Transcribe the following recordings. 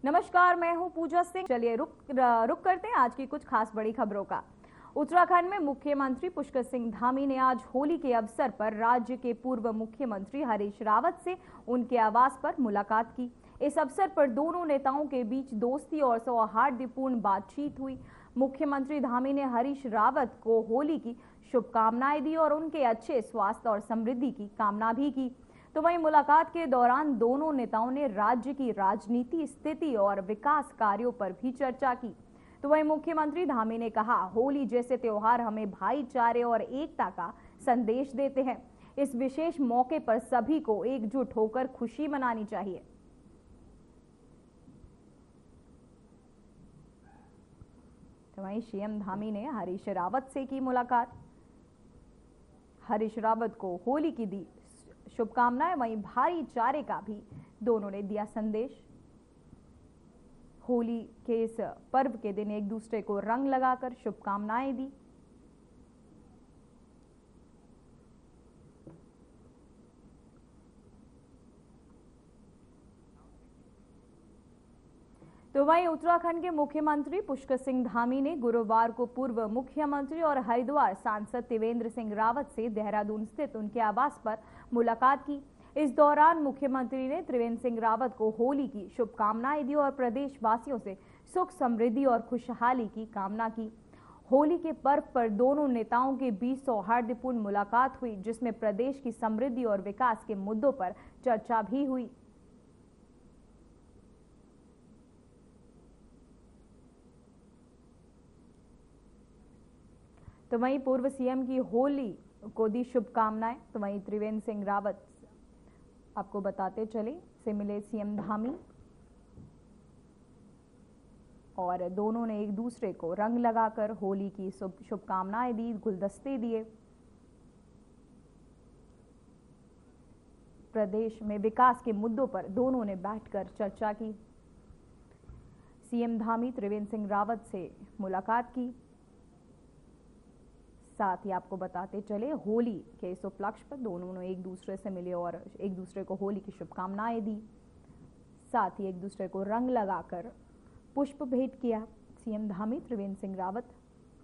नमस्कार, मैं हूं पूजा सिंह। चलिए रुक करते हैं आज की कुछ खास बड़ी खबरों का। उत्तराखंड में मुख्यमंत्री पुष्कर सिंह धामी ने आज होली के अवसर पर राज्य के पूर्व मुख्यमंत्री हरीश रावत से उनके आवास पर मुलाकात की। इस अवसर पर दोनों नेताओं के बीच दोस्ती और सौहार्दपूर्ण बातचीत हुई। मुख्यमंत्री धामी ने हरीश रावत को होली की शुभकामनाएं दी और उनके अच्छे स्वास्थ्य और समृद्धि की कामना भी की। तो वहीं मुलाकात के दौरान दोनों नेताओं ने राज्य की राजनीति स्थिति और विकास कार्यों पर भी चर्चा की। तो वहीं मुख्यमंत्री धामी ने कहा, होली जैसे त्योहार हमें भाईचारे और एकता का संदेश देते हैं। इस विशेष मौके पर सभी को एकजुट होकर खुशी मनानी चाहिए। तो वहीं सीएम धामी ने हरीश रावत से की मुलाकात। हरीश रावत को होली की दी शुभकामनाएं, वहीं भाईचारे का भी दोनों ने दिया संदेश। होली के इस पर्व के दिन एक दूसरे को रंग लगाकर शुभकामनाएं दी। तो वहीं उत्तराखंड के मुख्यमंत्री पुष्कर सिंह धामी ने गुरुवार को पूर्व मुख्यमंत्री और हरिद्वार सांसद त्रिवेंद्र सिंह रावत से देहरादून स्थित उनके आवास पर मुलाकात की। इस दौरान मुख्यमंत्री ने त्रिवेंद्र सिंह रावत को होली की शुभकामनाएं दी और प्रदेशवासियों से सुख समृद्धि और खुशहाली की कामना की। होली के पर्व पर दोनों नेताओं के बीच सौहार्दपूर्ण मुलाकात हुई, जिसमें प्रदेश की समृद्धि और विकास के मुद्दों पर चर्चा भी हुई। तो वहीं पूर्व सीएम की होली को दी शुभकामनाएं। तो वहीं त्रिवेंद्र सिंह रावत आपको बताते चले से मिले सीएम धामी और दोनों ने एक दूसरे को रंग लगाकर होली की शुभकामनाएं दी, गुलदस्ते दिए। प्रदेश में विकास के मुद्दों पर दोनों ने बैठकर चर्चा की। सीएम धामी त्रिवेंद्र सिंह रावत से मुलाकात की। साथ ही आपको बताते चले होली के इस उपलक्ष्य पर दोनों ने एक दूसरे से मिले और एक दूसरे को होली की शुभकामनाएं दी। साथ ही एक दूसरे को रंग लगाकर पुष्प भेंट किया। सीएम धामी त्रिवेंद्र सिंह रावत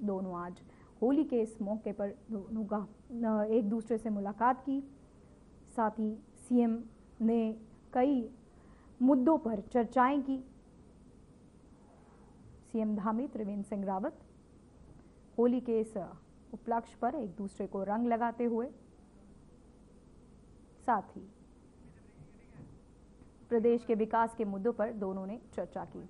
दोनों आज होली के इस मौके पर दोनों का एक दूसरे से मुलाकात की। साथ ही सीएम ने कई मुद्दों पर चर्चाएं की। सीएम धामी त्रिवेंद्र सिंह रावत होली के इस उपलक्ष्य पर एक दूसरे को रंग लगाते हुए, साथ ही प्रदेश के विकास के मुद्दों पर दोनों ने चर्चा की।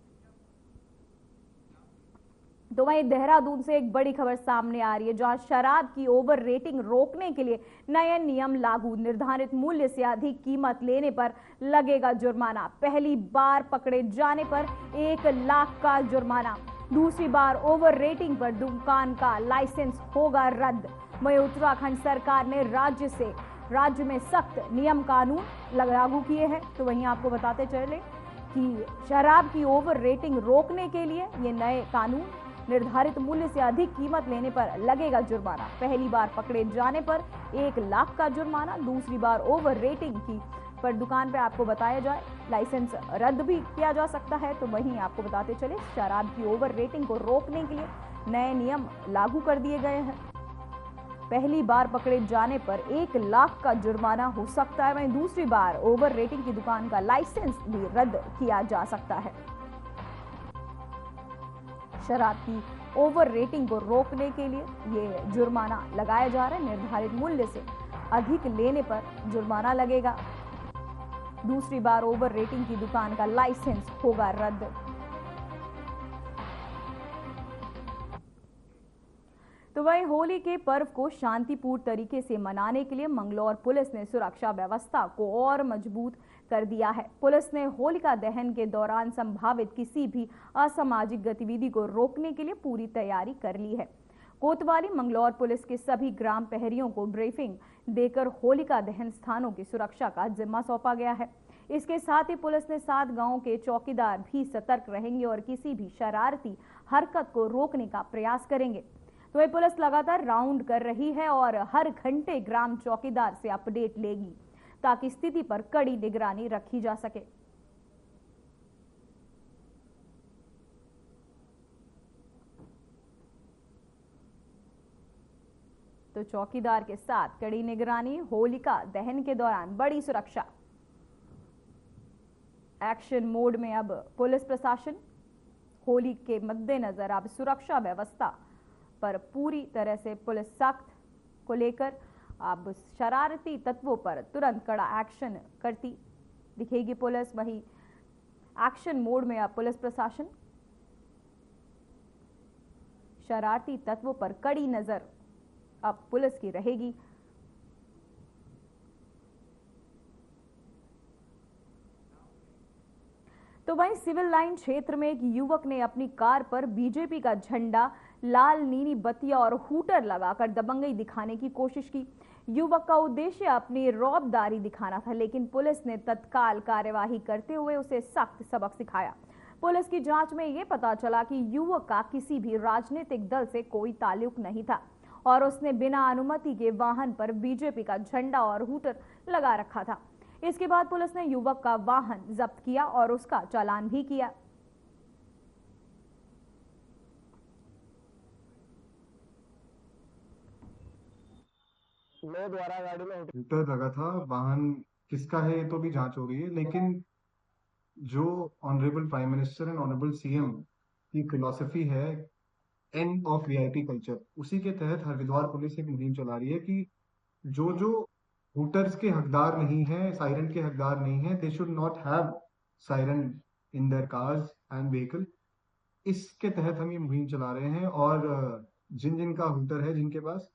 तो वहीं देहरादून से एक बड़ी खबर सामने आ रही है, जहां शराब की ओवर रेटिंग रोकने के लिए नए नियम लागू। निर्धारित मूल्य से अधिक कीमत लेने पर लगेगा जुर्माना। पहली बार पकड़े जाने पर 1 लाख का जुर्माना। दूसरी बार ओवर रेटिंग पर दुकान का लाइसेंस होगा रद्द। वहीं उत्तराखंड सरकार ने राज्य में सख्त नियम कानून लागू किए हैं। तो वहीं आपको बताते चले कि शराब की ओवर रेटिंग रोकने के लिए ये नए कानून, निर्धारित मूल्य से अधिक कीमत लेने पर लगेगा जुर्माना। पहली बार पकड़े जाने पर 1 लाख का जुर्माना। दूसरी बार ओवर रेटिंग की पर दुकान पर आपको बताया जाए लाइसेंस रद्द भी किया जा सकता है। तो वहीं आपको बताते चले शराब की ओवर रेटिंग को रोकने के लिए नए नियम लागू कर दिए गए हैं। पहली बार पकड़े जाने पर 1 लाख का जुर्माना हो सकता है। वहीं दूसरी बार ओवर रेटिंग की दुकान का लाइसेंस भी रद्द किया जा सकता है। शराब की ओवर रेटिंग को रोकने के लिए ये जुर्माना लगाया जा रहा है। निर्धारित मूल्य से अधिक लेने पर जुर्माना लगेगा। दूसरी बार ओवर रेटिंग की दुकान का लाइसेंस होगा रद्द। तो वहीं होली के पर्व को शांतिपूर्ण तरीके से मनाने के लिए मंगलौर पुलिस ने सुरक्षा व्यवस्था को और मजबूत कर दिया है। पुलिस ने होलिका दहन के दौरान संभावित किसी भी असामाजिक गतिविधि को रोकने के लिए पूरी तैयारी कर ली है। कोतवाली मंगलौर पुलिस के सभी ग्राम प्रहरियों को ब्रीफिंग देकर होलिका दहन स्थानों की सुरक्षा का जिम्मा सौंपा गया है। इसके साथ ही पुलिस ने 7 गांवों के चौकीदार भी सतर्क रहेंगे और किसी भी शरारती हरकत को रोकने का प्रयास करेंगे। तो ये पुलिस लगातार राउंड कर रही है और हर घंटे ग्राम चौकीदार से अपडेट लेगी ताकि स्थिति पर कड़ी निगरानी रखी जा सके। तो चौकीदार के साथ कड़ी निगरानी, होलिका दहन के दौरान बड़ी सुरक्षा। एक्शन मोड में अब पुलिस प्रशासन। होली के मद्देनजर अब सुरक्षा व्यवस्था पर पूरी तरह से पुलिस सख्त को लेकर अब शरारती तत्वों पर तुरंत कड़ा एक्शन करती दिखेगी पुलिस। वहीं एक्शन मोड में अब पुलिस प्रशासन। शरारती तत्वों पर कड़ी नजर अब पुलिस की रहेगी। तो वहीं सिविल लाइन क्षेत्र में एक युवक ने अपनी कार पर बीजेपी का झंडा, लाल नीली बत्तियां और हूटर लगाकर दबंगई दिखाने की कोशिश की। युवक का उद्देश्य अपनी रौबदारी दिखाना था, लेकिन पुलिस ने तत्काल कार्यवाही करते हुए उसे सख्त सबक सिखाया। पुलिस की जांच में यह पता चला कि युवक का किसी भी राजनीतिक दल से कोई ताल्लुक नहीं था और उसने बिना अनुमति के वाहन पर बीजेपी का झंडा और हूटर लगा रखा था। इसके बाद पुलिस ने युवक का वाहन जब्त किया और उसका चालान भी किया। द्वारा गाड़ी में हूटर लगा था, वाहन किसका है ये तो भी जांच हो रही है, लेकिन जो honourable prime minister and honourable CM की फिलॉसफी है एंड ऑफ वीआईपी कल्चर, उसी के तहत हरिद्वार पुलिस एक मुहिम चला रही है कि जो जो हूटर्स के हकदार नहीं है, सायरन के हकदार नहीं है, they should not have siren in their cars and vehicle. इसके तहत हम ये मुहिम चला रहे हैं और जिन जिन का हूटर है, जिनके पास,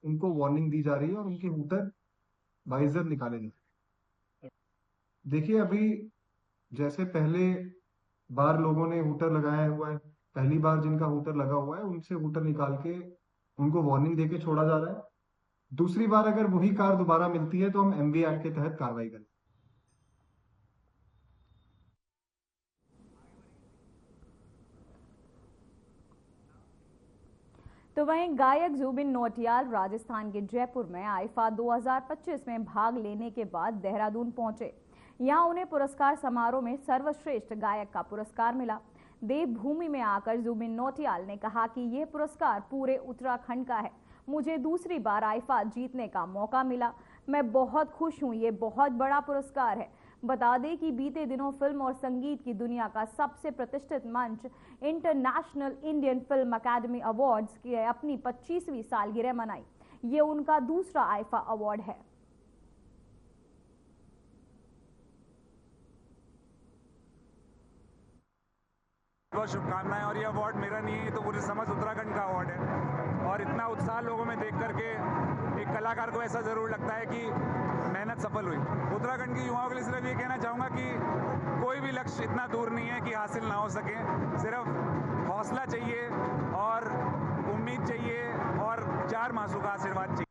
उनको वार्निंग दी जा रही है और उनके हूटर वाइजर निकाले जा रहे हैं। देखिए, अभी जैसे पहले बार लोगों ने हूटर लगाया हुआ है, पहली बार जिनका हूटर लगा हुआ है उनसे हूटर निकाल के उनको वार्निंग देके छोड़ा जा रहा है। दूसरी बार अगर वही कार दोबारा मिलती है तो हम एमवी एक्ट के तहत कार्रवाई करें। तो वहीं गायक जुबिन नौटियाल राजस्थान के जयपुर में आईफा 2025 में भाग लेने के बाद देहरादून पहुंचे। यहां उन्हें पुरस्कार समारोह में सर्वश्रेष्ठ गायक का पुरस्कार मिला। देवभूमि में आकर जुबिन नौटियाल ने कहा कि यह पुरस्कार पूरे उत्तराखंड का है। मुझे दूसरी बार आईफा जीतने का मौका मिला, मैं बहुत खुश हूं, ये बहुत बड़ा पुरस्कार है। बता दें कि बीते दिनों फिल्म और संगीत की दुनिया का सबसे प्रतिष्ठित मंच international Indian film academy awards की अपनी 25वीं सालगिरह मनाई। ये उनका दूसरा आईफा अवार्ड है। बहुत शुभकामनाएं। और ये अवार्ड मेरा नहीं है, तो पूरे समस्त उत्तराखंड का अवार्ड है। और इतना उत्साह लोगों में देख करके एक कलाकार को ऐसा जरूर लगता है कि मेहनत सफल हुई। उत्तराखंड के युवाओं के लिए सिर्फ ये कहना चाहूँगा कि कोई भी लक्ष्य इतना दूर नहीं है कि हासिल ना हो सके। सिर्फ हौसला चाहिए और उम्मीद चाहिए और चार मासों का आशीर्वाद चाहिए।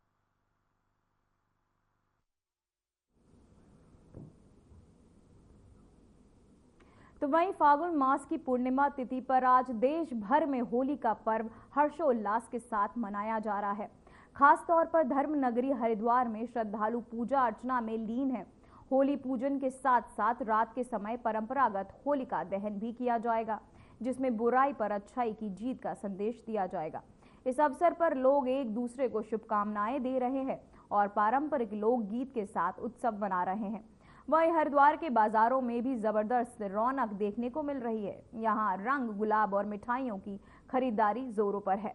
तो वहीं फागुन मास की पूर्णिमा तिथि पर आज देश भर में होली का पर्व हर्षोल्लास के साथ मनाया जा रहा है। खास तौर पर धर्म नगरी हरिद्वार में श्रद्धालु पूजा अर्चना में लीन है। होली पूजन के साथ साथ रात के समय परंपरागत होलिका दहन भी किया जाएगा, जिसमें बुराई पर अच्छाई की जीत का संदेश दिया जाएगा। इस अवसर पर लोग एक दूसरे को शुभकामनाएं दे रहे हैं और पारंपरिक लोकगीत के साथ उत्सव मना रहे हैं। वहीं हरिद्वार के बाजारों में भी जबरदस्त रौनक देखने को मिल रही है। यहाँ रंग, गुलाब और मिठाइयों की खरीदारी जोरों पर है।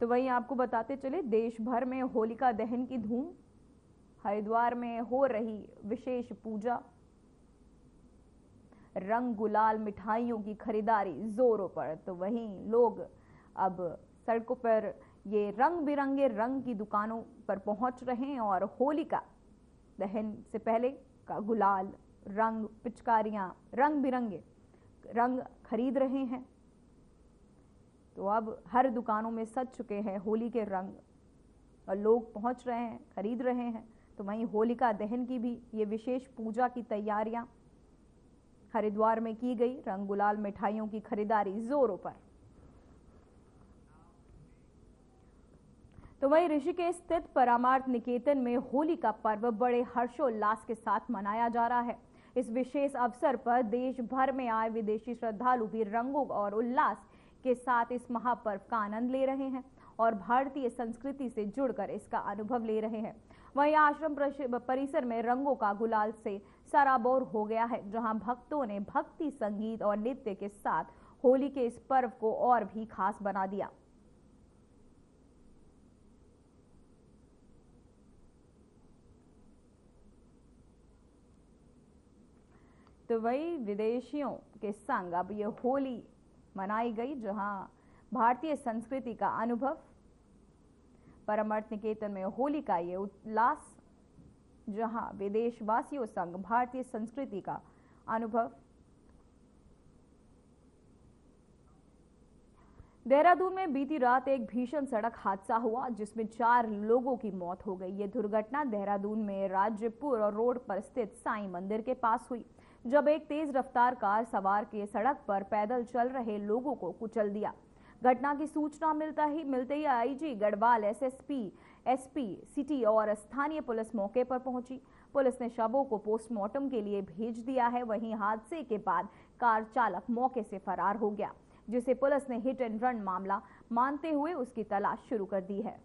तो वहीं आपको बताते चले, देश भर में होलिका दहन की धूम। हरिद्वार में हो रही विशेष पूजा, रंग, गुलाल, मिठाइयों की खरीदारी जोरों पर। तो वहीं लोग अब सड़कों पर ये रंग बिरंगे रंग की दुकानों पर पहुंच रहे हैं और होलिका दहन से पहले का गुलाल, रंग, पिचकारियां, रंग बिरंगे रंग खरीद रहे हैं। तो अब हर दुकानों में सज चुके हैं होली के रंग और लोग पहुंच रहे हैं, खरीद रहे हैं। तो वहीं होलिका दहन की भी ये विशेष पूजा की तैयारियां हरिद्वार में की गई। रंग, गुलाल, मिठाइयों की खरीदारी जोरों पर। तो वहीं ऋषिकेश स्थित परमार्थ निकेतन में होली का पर्व बड़े हर्षोल्लास के साथ मनाया जा रहा है। इस विशेष अवसर पर देश भर में आए विदेशी श्रद्धालु भी रंगों और उल्लास के साथ इस महापर्व का आनंद ले रहे हैं और भारतीय संस्कृति से जुड़कर इसका अनुभव ले रहे हैं। वहीं आश्रम परिसर में रंगों का गुलाल से सराबोर हो गया है, जहां भक्तों ने भक्ति संगीत और नृत्य के साथ होली के इस पर्व को और भी खास बना दिया। तो वही विदेशियों के संग अब ये होली मनाई गई, जहां भारतीय संस्कृति का अनुभव परमर्थ निकेतन में होली का ये उल्लास, जहां विदेशवासियों संग भारतीय संस्कृति का अनुभव। देहरादून में बीती रात एक भीषण सड़क हादसा हुआ, जिसमें 4 लोगों की मौत हो गई। ये दुर्घटना देहरादून में राज्यपुर और रोड पर स्थित साईं मंदिर के पास हुई, जब एक तेज रफ्तार कार सवार के सड़क पर पैदल चल रहे लोगों को कुचल दिया। घटना की सूचना मिलते ही आईजी गढ़वाल, एसपी सिटी और स्थानीय पुलिस मौके पर पहुंची। पुलिस ने शवों को पोस्टमार्टम के लिए भेज दिया है। वहीं हादसे के बाद कार चालक मौके से फरार हो गया, जिसे पुलिस ने हिट एंड रन मामला मानते हुए उसकी तलाश शुरू कर दी है।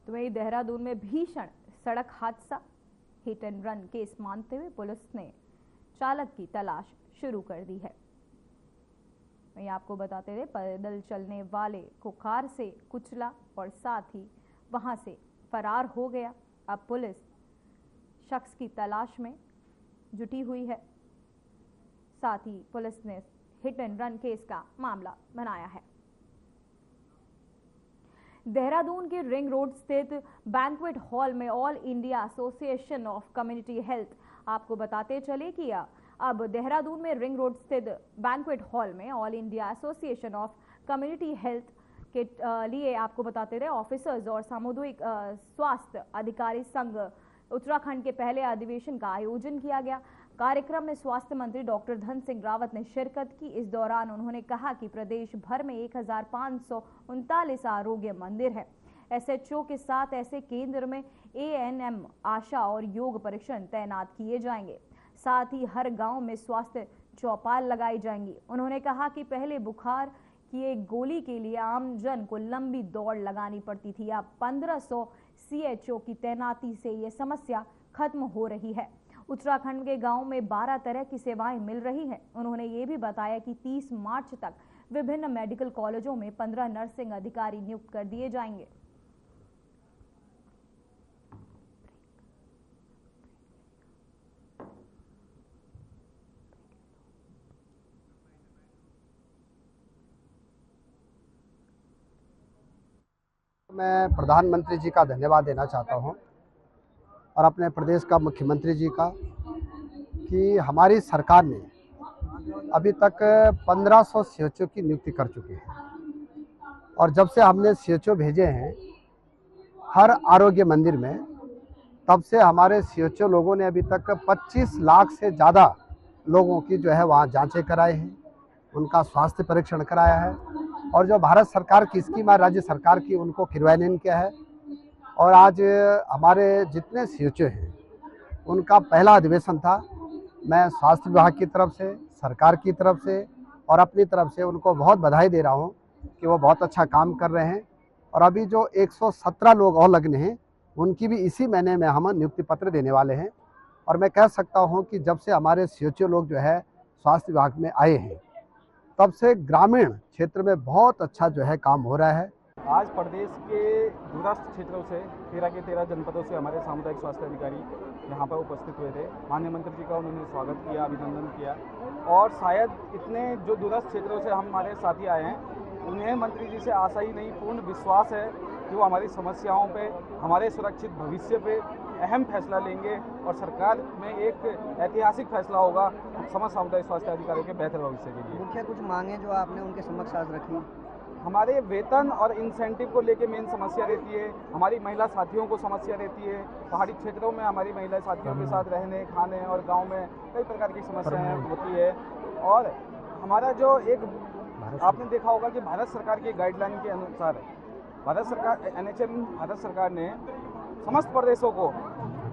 तो वही देहरादून में भीषण सड़क हादसा, हिट एंड रन केस मानते हुए पुलिस ने चालक की तलाश शुरू कर दी है। वहीं आपको बताते रहे, पैदल चलने वाले को कार से कुचला और साथ ही वहां से फरार हो गया। अब पुलिस शख्स की तलाश में जुटी हुई है। साथ ही पुलिस ने हिट एंड रन केस का मामला बनाया है। देहरादून के रिंग रोड स्थित बैंक्वेट हॉल में all India association of community health, आपको बताते चले कि अब देहरादून में रिंग रोड स्थित बैंक्वेट हॉल में all India association of community health के लिए आपको बताते रहे ऑफिसर्स और सामुदायिक स्वास्थ्य अधिकारी संघ उत्तराखंड के पहले अधिवेशन का आयोजन किया गया। कार्यक्रम में स्वास्थ्य मंत्री डॉक्टर धन सिंह रावत ने शिरकत की। इस दौरान उन्होंने कहा कि प्रदेश भर में 1539 आरोग्य मंदिर है। एसएचओ के साथ ऐसे केंद्र में एएनएम, आशा और योग परीक्षण तैनात किए जाएंगे। साथ ही हर गांव में स्वास्थ्य चौपाल लगाई जाएंगी। उन्होंने कहा कि पहले बुखार की एक गोली के लिए आमजन को लंबी दौड़ लगानी पड़ती थी। अब 1500 सीएचओ की तैनाती से ये समस्या खत्म हो रही है। उत्तराखंड के गांव में 12 तरह की सेवाएं मिल रही हैं। उन्होंने ये भी बताया कि 30 मार्च तक विभिन्न मेडिकल कॉलेजों में 15 नर्सिंग अधिकारी नियुक्त कर दिए जाएंगे। मैं प्रधानमंत्री जी का धन्यवाद देना चाहता हूं और अपने प्रदेश का मुख्यमंत्री जी का कि हमारी सरकार ने अभी तक 1500 सीएचओ की नियुक्ति कर चुकी है और जब से हमने सीएचओ भेजे हैं हर आरोग्य मंदिर में, तब से हमारे सीएचओ लोगों ने अभी तक 25 लाख से ज़्यादा लोगों की जो है वहाँ जांचें कराए हैं, उनका स्वास्थ्य परीक्षण कराया है और जो भारत सरकार की स्कीम है, राज्य सरकार की, उनको क्रियान्वयन किया है। और आज हमारे जितने सीएचओ हैं उनका पहला अधिवेशन था। मैं स्वास्थ्य विभाग की तरफ से, सरकार की तरफ से और अपनी तरफ से उनको बहुत बधाई दे रहा हूं कि वो बहुत अच्छा काम कर रहे हैं। और अभी जो 117 लोग और लगने हैं उनकी भी इसी महीने में हम नियुक्ति पत्र देने वाले हैं। और मैं कह सकता हूं कि जब से हमारे सीएचओ लोग जो है स्वास्थ्य विभाग में आए हैं, तब से ग्रामीण क्षेत्र में बहुत अच्छा जो है काम हो रहा है। आज प्रदेश के दूरस्थ क्षेत्रों से 13 के 13 जनपदों से हमारे सामुदायिक स्वास्थ्य अधिकारी यहाँ पर उपस्थित हुए थे। माननीय मंत्री जी का उन्होंने स्वागत किया, अभिनंदन किया और शायद इतने जो दूरस्थ क्षेत्रों से हमारे साथी आए हैं उन्हें मंत्री जी से आशा ही नहीं, पूर्ण विश्वास है कि वो हमारी समस्याओं पे, हमारे सुरक्षित भविष्य पे अहम फैसला लेंगे और सरकार में एक ऐतिहासिक फैसला होगा समस्त सामुदायिक स्वास्थ्य अधिकारियों के बेहतर भविष्य के लिए। मुख्य कुछ मांगे जो आपने उनके समक्ष आज रखी? हमारे वेतन और इंसेंटिव को लेके मेन समस्या रहती है। हमारी महिला साथियों को समस्या रहती है। पहाड़ी क्षेत्रों में हमारी महिला साथियों के साथ रहने खाने और गांव में कई प्रकार की समस्याएं होती है। और हमारा जो एक आपने देखा होगा कि भारत सरकार की गाइडलाइन के अनुसार भारत सरकार NHM भारत सरकार ने समस्त प्रदेशों को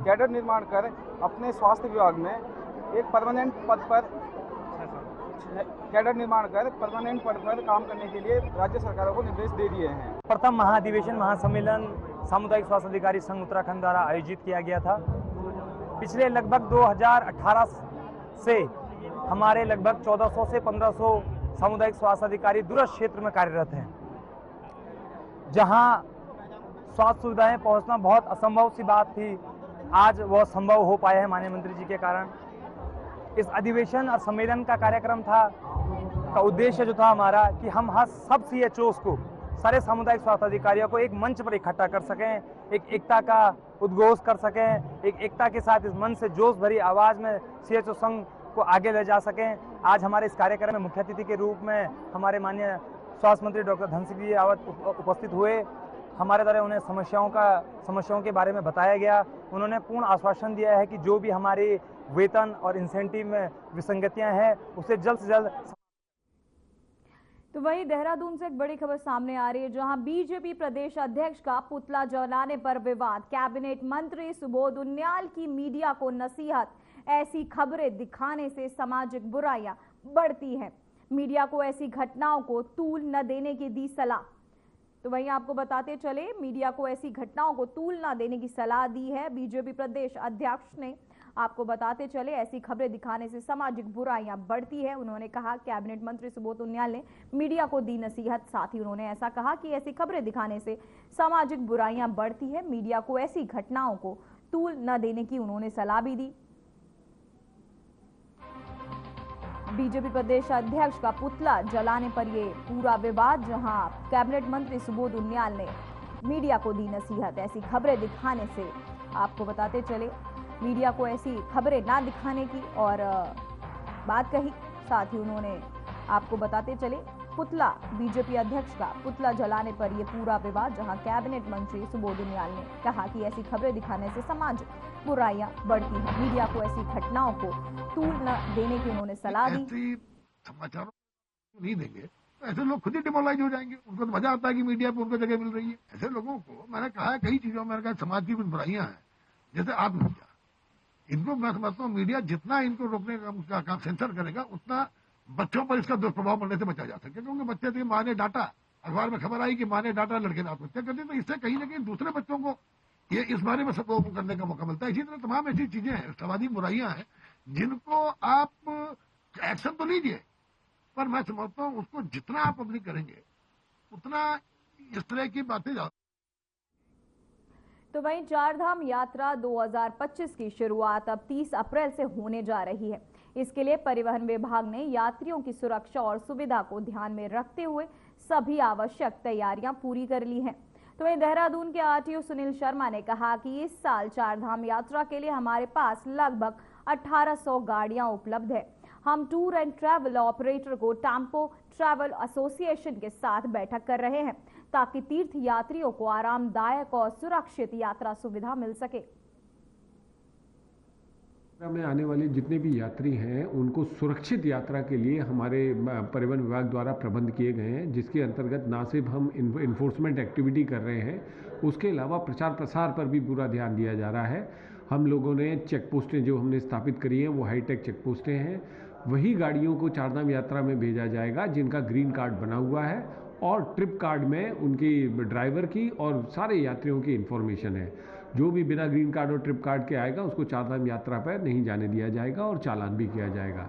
कैडर निर्माण कर अपने स्वास्थ्य विभाग में एक परमानेंट पद पर कैडर निर्माण कर परमानेंट पद पर काम करने के लिए राज्य सरकारों को निर्देश दे दिए हैं। प्रथम महाधिवेशन महासम्मेलन सामुदायिक स्वास्थ्य अधिकारी संघ उत्तराखंड द्वारा आयोजित किया गया था। पिछले लगभग 2018 से हमारे लगभग 1400 से 1500 सामुदायिक स्वास्थ्य अधिकारी दूरस्थ क्षेत्र में कार्यरत हैं, जहां स्वास्थ्य सुविधाएं पहुंचना बहुत असंभव सी बात थी। आज वह संभव हो पाया है माननीय मंत्री जी के कारण। इस अधिवेशन और सम्मेलन का कार्यक्रम का उद्देश्य जो था हमारा कि हम सब CHOs को, सारे सामुदायिक स्वास्थ्य अधिकारियों को एक मंच पर इकट्ठा कर सकें, एक एकता का उद्घोष कर सकें, एक एकता के साथ इस मंच से जोश भरी आवाज में CHO संघ को आगे ले जा सकें। आज हमारे इस कार्यक्रम में मुख्य अतिथि के रूप में हमारे माननीय स्वास्थ्य मंत्री डॉक्टर धन सिंह जी रावत उपस्थित हुए। हमारे द्वारा उन्हें समस्याओं के बारे में बताया गया। उन्होंने पूर्ण आश्वासन दिया है कि जो भी हमारी वेतन और इंसेंटिव में विसंगतियां हैं उसे जल्द से जल्द। तो वहीं देहरादून से एक बड़ी खबर सामने आ रही है, जहां बीजेपी प्रदेश अध्यक्ष का पुतला जलाने पर विवाद। कैबिनेट मंत्री सुबोध उनियाल की मीडिया को नसीहत। ऐसी खबरें दिखाने से सामाजिक बुराइयां बढ़ती हैं। मीडिया को ऐसी घटनाओं को तूल न देने की दी सलाह। तो वहीं आपको बताते चले, मीडिया को ऐसी घटनाओं को तूल न देने की सलाह दी है बीजेपी प्रदेश अध्यक्ष ने। आपको बताते चले, ऐसी खबरें दिखाने से सामाजिक बुराइयां बढ़ती है। उन्होंने कहा, कैबिनेट मंत्री सुबोध उनियाल ने मीडिया को दी नसीहत। साथ ही उन्होंने ऐसा कहा कि ऐसी खबरें दिखाने से सामाजिक बुराइयां बढ़ती है। मीडिया को ऐसी घटनाओं को तूल न देने की उन्होंने सलाह भी दी। बीजेपी प्रदेश अध्यक्ष का पुतला जलाने पर यह पूरा विवाद, जहां कैबिनेट मंत्री सुबोध उनियाल ने मीडिया को दी नसीहत। ऐसी खबरें दिखाने से, आपको बताते चले, मीडिया को ऐसी खबरें ना दिखाने की और बात कही। साथ ही उन्होंने आपको बताते चले, पुतला, बीजेपी अध्यक्ष का पुतला जलाने पर यह पूरा विवाद, जहां कैबिनेट मंत्री सुबोध उनियाल ने कहा कि ऐसी खबरें दिखाने से समाज बुराइयां बढ़ती हैं। मीडिया को ऐसी घटनाओं को तूल न देने की उन्होंने सलाह दी। ऐसे समाचारों नहीं देंगे तो ऐसे लोग खुद ही डिमोलाइज हो जाएंगे। उनको तो मजा आता है कि मीडिया पे उनको जगह मिल रही है। ऐसे लोगों को मैंने कहा है कई चीजों में, मैंने कहा समाज की कुछ बुराइयां हैं, जैसे आत्महत्या। इनको मैं समझता हूँ मीडिया जितना इनको रोकने का काम सेंसर करेगा, उतना बच्चों पर इसका दुष्प्रभाव पड़ने से बचा जा सके। क्योंकि बच्चे थे, माँ ने डांटा, अखबार में खबर आई कि माँ ने डांटा, लड़के ने आत्महत्या कर दी, तो इससे कहीं ना कहीं दूसरे बच्चों को ये इस बारे में सबको करने का मौका मिलता है। इसी तरह तमाम ऐसी चीजें हैं, सामाजिक बुराइयां हैं, जिनको आप एक्शन तो लीजिए, पर मैं समझता हूँ उसको जितना आप पब्लिक करेंगे उतना इस तरह की बातें ज्यादा। तो वहीं चारधाम यात्रा 2025 की शुरुआत अब 30 अप्रैल से होने जा रही है। इसके लिए परिवहन विभाग ने यात्रियों की सुरक्षा और सुविधा को ध्यान में रखते हुए सभी आवश्यक तैयारियां पूरी कर ली हैं। तो वहीं देहरादून के RTO सुनील शर्मा ने कहा कि इस साल चारधाम यात्रा के लिए हमारे पास लगभग 1800 गाड़ियां उपलब्ध है। हम टूर एंड ट्रैवल ऑपरेटर को टेम्पो ट्रैवल एसोसिएशन के साथ बैठक कर रहे हैं, ताकि तीर्थ यात्रियों को आरामदायक और सुरक्षित यात्रा सुविधा मिल सके। में आने वाले जितने भी यात्री हैं उनको सुरक्षित यात्रा के लिए हमारे परिवहन विभाग द्वारा प्रबंध किए गए हैं, जिसके अंतर्गत ना सिर्फ हम इन्फोर्समेंट एक्टिविटी कर रहे हैं, उसके अलावा प्रचार प्रसार पर भी पूरा ध्यान दिया जा रहा है। हम लोगों ने चेक पोस्टें जो हमने स्थापित करी हैं वो हाईटेक चेक पोस्टें हैं। वही गाड़ियों को चारधाम यात्रा में भेजा जाएगा जिनका ग्रीन कार्ड बना हुआ है और ट्रिप कार्ड में उनकी ड्राइवर की और सारे यात्रियों की इन्फॉर्मेशन है। जो भी बिना ग्रीन कार्ड और ट्रिप कार्ड के आएगा उसको चारधाम यात्रा पर नहीं जाने दिया जाएगा और चालान भी किया जाएगा।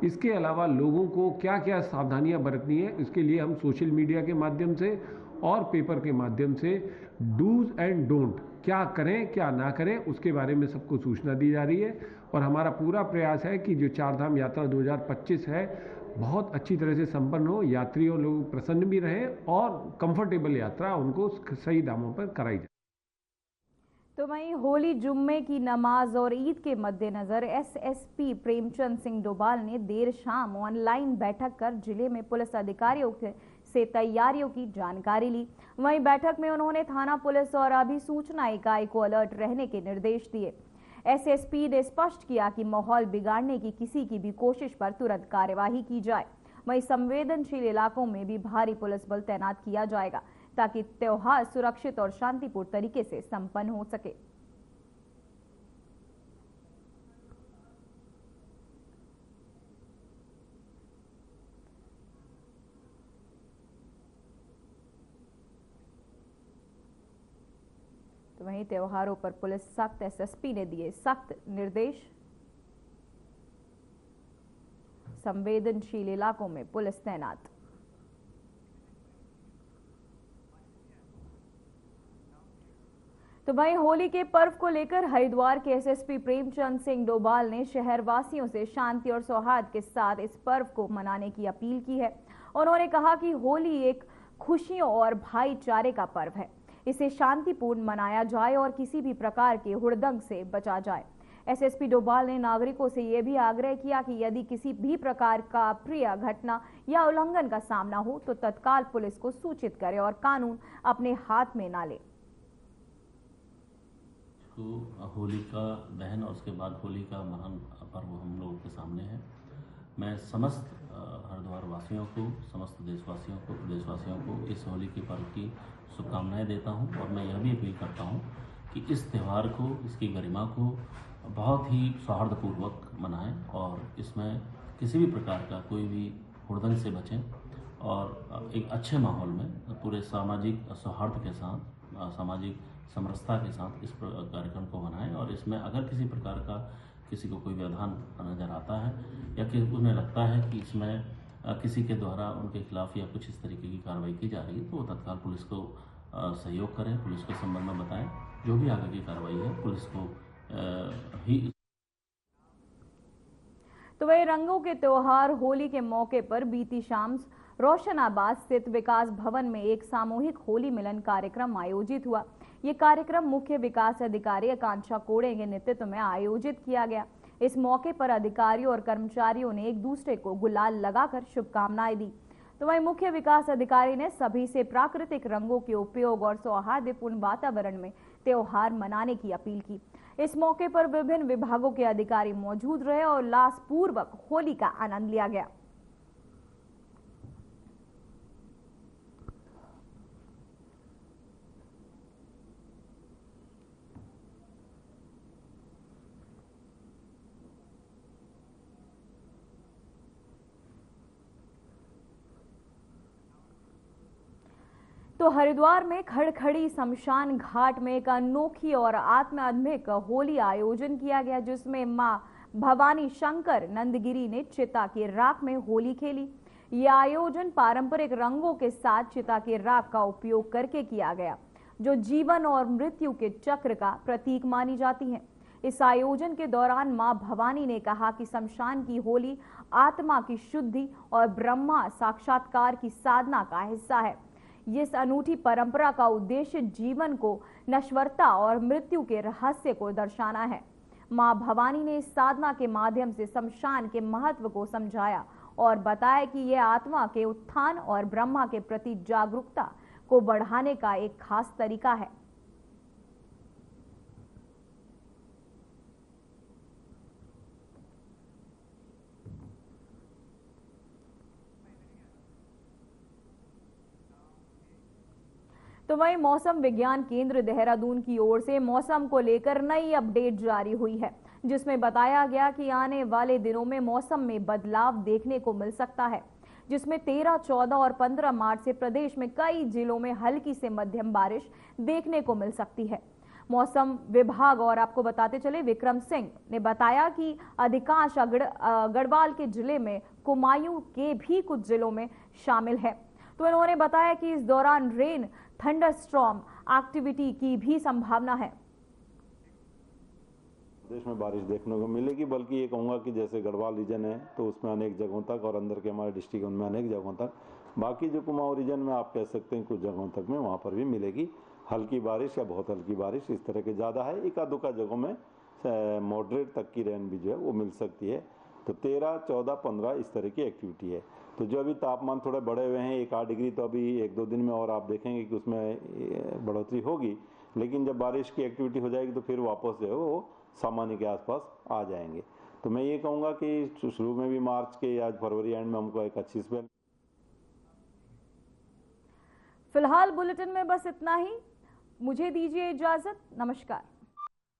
इसके अलावा लोगों को क्या क्या सावधानियां बरतनी है, इसके लिए हम सोशल मीडिया के माध्यम से और पेपर के माध्यम से डूज एंड डोंट, क्या करें क्या ना करें, उसके बारे में सबको सूचना दी जा रही है। और हमारा पूरा प्रयास है कि जो चारधाम यात्रा 2025 है बहुत अच्छी तरह से संपन्न हो, यात्रियों लोग प्रसन्न भी रहें और कंफर्टेबल यात्रा उनको सही दामों पर कराई जाए। तो वहीं होली जुम्मे की नमाज और ईद के मद्देनजर SSP प्रेमचंद सिंह डोभाल ने देर शाम ऑनलाइन बैठक कर जिले में पुलिस अधिकारियों के से तैयारियों की जानकारी ली। वहीं बैठक में उन्होंने थाना पुलिस और अभिसूचना इकाई को अलर्ट रहने के निर्देश दिए। एसएसपी ने स्पष्ट किया कि माहौल बिगाड़ने की किसी की भी कोशिश पर तुरंत कार्यवाही की जाए। वहीं संवेदनशील इलाकों में भी भारी पुलिस बल तैनात किया जाएगा ताकि त्योहार सुरक्षित और शांतिपूर्ण तरीके से संपन्न हो सके। तो वहीं त्योहारों पर पुलिस सख्त, एसएसपी ने दिए सख्त निर्देश। संवेदनशील इलाकों में पुलिस तैनात। तो वहीं होली के पर्व को लेकर हरिद्वार के एसएसपी प्रेमचंद सिंह डोभाल ने शहर वासियों से शांति और सौहार्द के साथ इस पर्व को मनाने की अपील की है। उन्होंने कहा कि होली एक खुशियों और भाईचारे का पर्व है, इसे शांतिपूर्ण मनाया जाए और किसी भी प्रकार के हुड़दंग से बचा जाए। एसएसपी डोभाल ने नागरिकों से यह भी आग्रह किया कि यदि किसी भी प्रकार का अप्रिय घटना या उल्लंघन का सामना हो तो तत्काल पुलिस को सूचित करें और कानून अपने हाथ में ना ले। होलिका दहन और उसके बाद होली का महान पर्व हम लोगों के सामने है। मैं समस्त हरिद्वार वासियों को, समस्त देशवासियों को, प्रदेशवासियों को इस होली के पर्व की शुभकामनाएं देता हूं और मैं यह भी अपील करता हूं कि इस त्यौहार को, इसकी गरिमा को बहुत ही सौहार्दपूर्वक मनाएं और इसमें किसी भी प्रकार का कोई भी हुड़दंग से बचें और एक अच्छे माहौल में पूरे सामाजिक सौहार्द के साथ, सामाजिक समरसता के साथ इस कार्यक्रम को मनाएं। और इसमें अगर किसी प्रकार का किसी को कोई व्यवधान नज़र आता है या कि उन्हें लगता है कि इसमें किसी के द्वारा उनके खिलाफ या कुछ इस तरीके की कार्रवाई की जा रही है तो वो तत्काल पुलिस को सहयोग करें, पुलिस के संबंध में बताएं। जो भी आगे की कार्रवाई है पुलिस को ही। तो वही रंगों के त्योहार होली के मौके पर बीती शाम रोशनाबाद स्थित विकास भवन में एक सामूहिक होली मिलन कार्यक्रम आयोजित हुआ। ये कार्यक्रम मुख्य विकास अधिकारी आकांक्षा कोड़े के नेतृत्व में आयोजित किया गया। इस मौके पर अधिकारियों और कर्मचारियों ने एक दूसरे को गुलाल लगाकर शुभकामनाएं दी। तो वहीं मुख्य विकास अधिकारी ने सभी से प्राकृतिक रंगों के उपयोग और सौहार्दपूर्ण वातावरण में त्योहार मनाने की अपील की। इस मौके पर विभिन्न विभागों के अधिकारी मौजूद रहे और उल्लासपूर्वक होली का आनंद लिया गया। तो हरिद्वार में खड़खड़ी शमशान घाट में एक अनोखी और आत्मात्मिक होली आयोजन किया गया, जिसमें मां भवानी शंकर नंदगिरी ने चिता के राख में होली खेली। यह आयोजन पारंपरिक रंगों के साथ चिता के राख का उपयोग करके किया गया, जो जीवन और मृत्यु के चक्र का प्रतीक मानी जाती है। इस आयोजन के दौरान मां भवानी ने कहा कि शमशान की होली आत्मा की शुद्धि और ब्रह्मा साक्षात्कार की साधना का हिस्सा है। इस अनूठी परंपरा का उद्देश्य जीवन को नश्वरता और मृत्यु के रहस्य को दर्शाना है। मां भवानी ने इस साधना के माध्यम से शमशान के महत्व को समझाया और बताया कि यह आत्मा के उत्थान और ब्रह्मा के प्रति जागरूकता को बढ़ाने का एक खास तरीका है। तो वहीं मौसम विज्ञान केंद्र देहरादून की ओर से मौसम को लेकर नई अपडेट जारी हुई है, जिसमें बताया गया कि आने वाले दिनों में मौसम में बदलाव देखने को मिल सकता है, जिसमें 13, 14 और 15 मार्च से प्रदेश में कई जिलों में हल्की से मध्यम बारिश देखने को मिल सकती है। मौसम विभाग और आपको बताते चले विक्रम सिंह ने बताया कि अधिकांश गढ़वाल के जिले में कुमायूं के भी कुछ जिलों में शामिल है। तो उन्होंने बताया कि इस दौरान रेन थंडरस्टॉर्म एक्टिविटी की भी संभावना है। प्रदेश में बारिश देखने को मिलेगी, बल्कि ये कहूँगा कि जैसे गढ़वाल रीजन है तो उसमें अनेक जगहों तक और अंदर के हमारे डिस्ट्रिक्ट में अनेक जगहों तक, बाकी जो कुमाऊं रीजन में आप कह सकते हैं कुछ जगहों तक में वहाँ पर भी मिलेगी हल्की बारिश या बहुत हल्की बारिश, इस तरह के ज़्यादा है। एका दुका जगहों में मॉडरेट तक की रेन भी जो है वो मिल सकती है। तो 13, 14, 15 इस तरह की एक्टिविटी है। तो जो अभी तापमान थोड़े बढ़े हुए हैं 1-8 डिग्री, तो अभी 1-2 दिन में और आप देखेंगे कि उसमें बढ़ोतरी होगी, लेकिन जब बारिश की एक्टिविटी हो जाएगी तो फिर वापस जो है वो सामान्य के आसपास आ जाएंगे। तो मैं ये कहूँगा कि शुरू में भी मार्च के या फरवरी एंड में हमको एक अच्छी स्पेल। फिलहाल बुलेटिन में बस इतना ही, मुझे दीजिए इजाजत, नमस्कार।